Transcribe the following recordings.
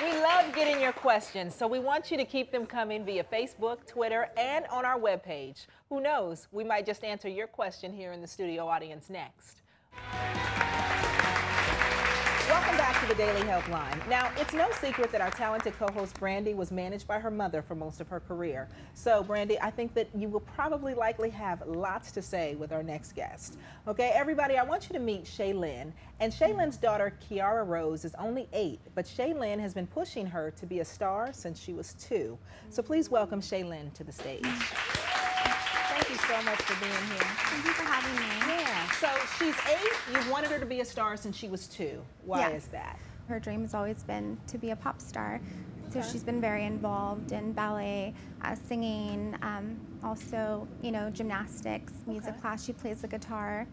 We love getting your questions, so we want you to keep them coming via Facebook, Twitter, and on our webpage. Who knows, we might just answer your question here in the studio audience next. Welcome back to the Daily Helpline. Now, it's no secret that our talented co-host Brandy was managed by her mother for most of her career. So, Brandy, I think that you will probably likely have lots to say with our next guest. Okay, everybody, I want you to meet Shae Lynn. And Shae Lynn's daughter, Kiara Rose, is only 8, but Shae Lynn has been pushing her to be a star since she was 2. So please welcome Shae Lynn to the stage. Thank you so much for being here. Thank you for having me. Yeah, so she's 8. You wanted her to be a star since she was 2. Why is that? Her dream has always been to be a pop star. So she's been very involved in ballet, singing, also, you know, gymnastics, music class. She plays the guitar.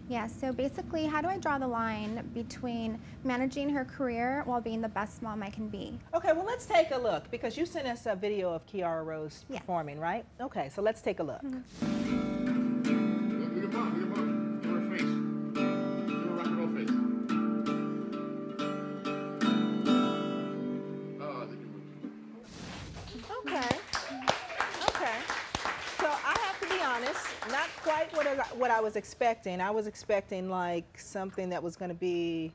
Yeah, so basically, how do I draw the line between managing her career while being the best mom I can be? Okay, well, let's take a look, because you sent us a video of Kiara Rose performing, right? Okay, so let's take a look. Look at mom, look at mom. Look at her face. Look at her rock and roll face. Oh, they can move. Okay. Okay. So I have to be honest, not quite what I was expecting. I was expecting like something that was going to be,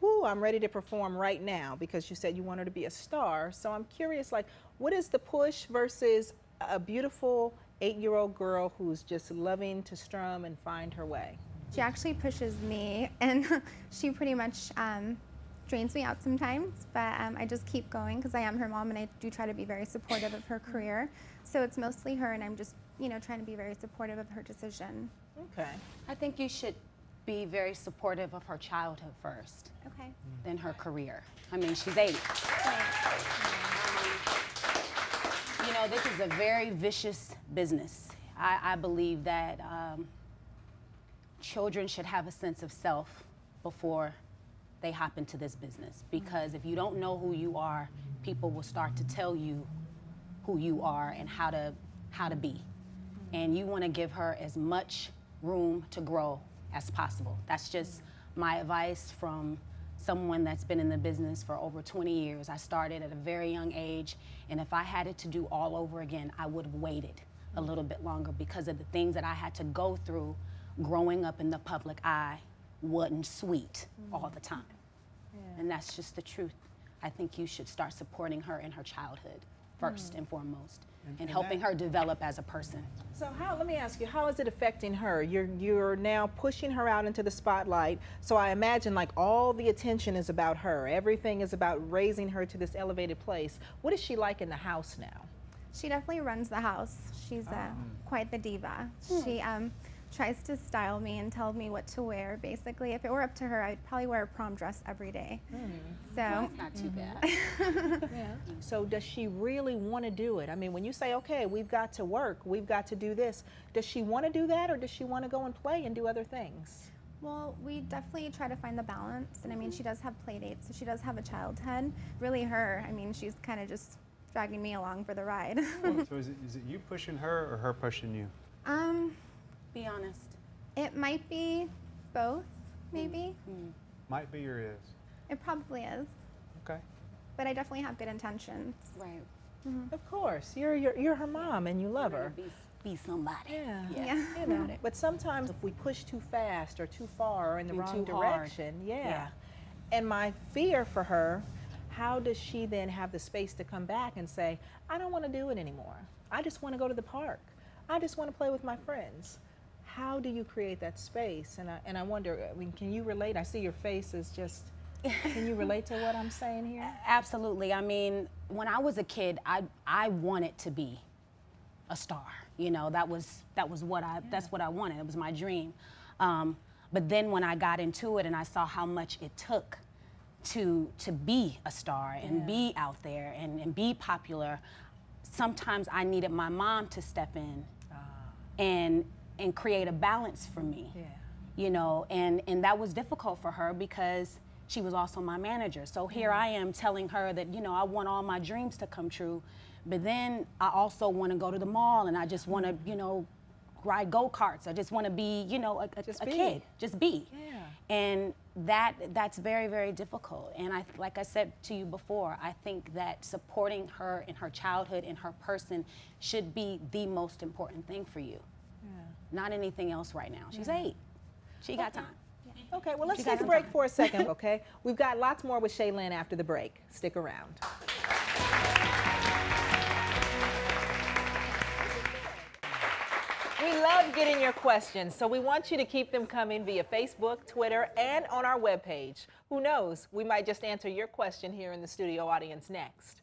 ooh, I'm ready to perform right now, because you said you want her to be a star. So I'm curious, like, what is the push versus a beautiful 8-year-old girl who's just loving to strum and find her way? She actually pushes me, and she pretty much drains me out sometimes, but I just keep going because I am her mom and I do try to be very supportive of her career. So it's mostly her, and I'm just, you know, trying to be very supportive of her decision. Okay. I think you should be very supportive of her childhood first. Okay. Then her career. I mean, she's 8. You know, this is a very vicious business. I believe that children should have a sense of self before they hop into this business, because if you don't know who you are, people will start to tell you who you are and how to be. And you want to give her as much room to grow as possible. That's just my advice from someone that's been in the business for over 20 years. I started at a very young age, and if I had it to do all over again, I would have waited a little bit longer, because of the things that I had to go through growing up in the public eye wasn't sweet all the time. And that's just the truth. I think you should start supporting her in her childhood first and foremost, and helping her develop as a person. So let me ask you, how is it affecting her? You're now pushing her out into the spotlight, so I imagine like all the attention is about her. Everything is about raising her to this elevated place. What is she like in the house now? She definitely runs the house. She's quite the diva. She tries to style me and tell me what to wear, basically. If it were up to her, I'd probably wear a prom dress every day. So That's not too bad. So does she really want to do it? I mean, when you say, okay, we've got to work, we've got to do this, does she want to do that, or does she want to go and play and do other things? well, we definitely try to find the balance. And I mean, she does have play dates, so she does have a childhood. Really her, I mean, she's kind of just dragging me along for the ride. So is it you pushing her or her pushing you? Be honest. It might be both, maybe. Might be or is? It probably is. Okay. But I definitely have good intentions. Right. Of course, you're her mom and you love her. Be somebody. Yeah. You know. But sometimes if we push too fast or too far or in the wrong direction, And my fear for her, how does she then have the space to come back and say, I don't want to do it anymore. I just want to go to the park. I just want to play with my friends. How do you create that space? And I wonder, I mean, can you relate? I see your face is just, can you relate to what I'm saying here? Absolutely. I mean, when I was a kid, I wanted to be a star. You know, that's what I wanted. It was my dream. But then when I got into it and I saw how much it took to be a star and be out there and be popular, sometimes I needed my mom to step in and create a balance for me. You know, and that was difficult for her because she was also my manager. So here I am telling her that, you know, I want all my dreams to come true, but then I also want to go to the mall and I just want to, you know, ride go-karts. I just want to be, you know, a kid. Just be. And that's very, very difficult. And like I said to you before, I think that supporting her in her childhood and her person should be the most important thing for you. Yeah. Not anything else right now. She's 8. She got time. Okay, well, let's take a break for a second, okay? We've got lots more with Shae Lynn after the break. Stick around. We love getting your questions, so we want you to keep them coming via Facebook, Twitter, and on our webpage. Who knows, we might just answer your question here in the studio audience next.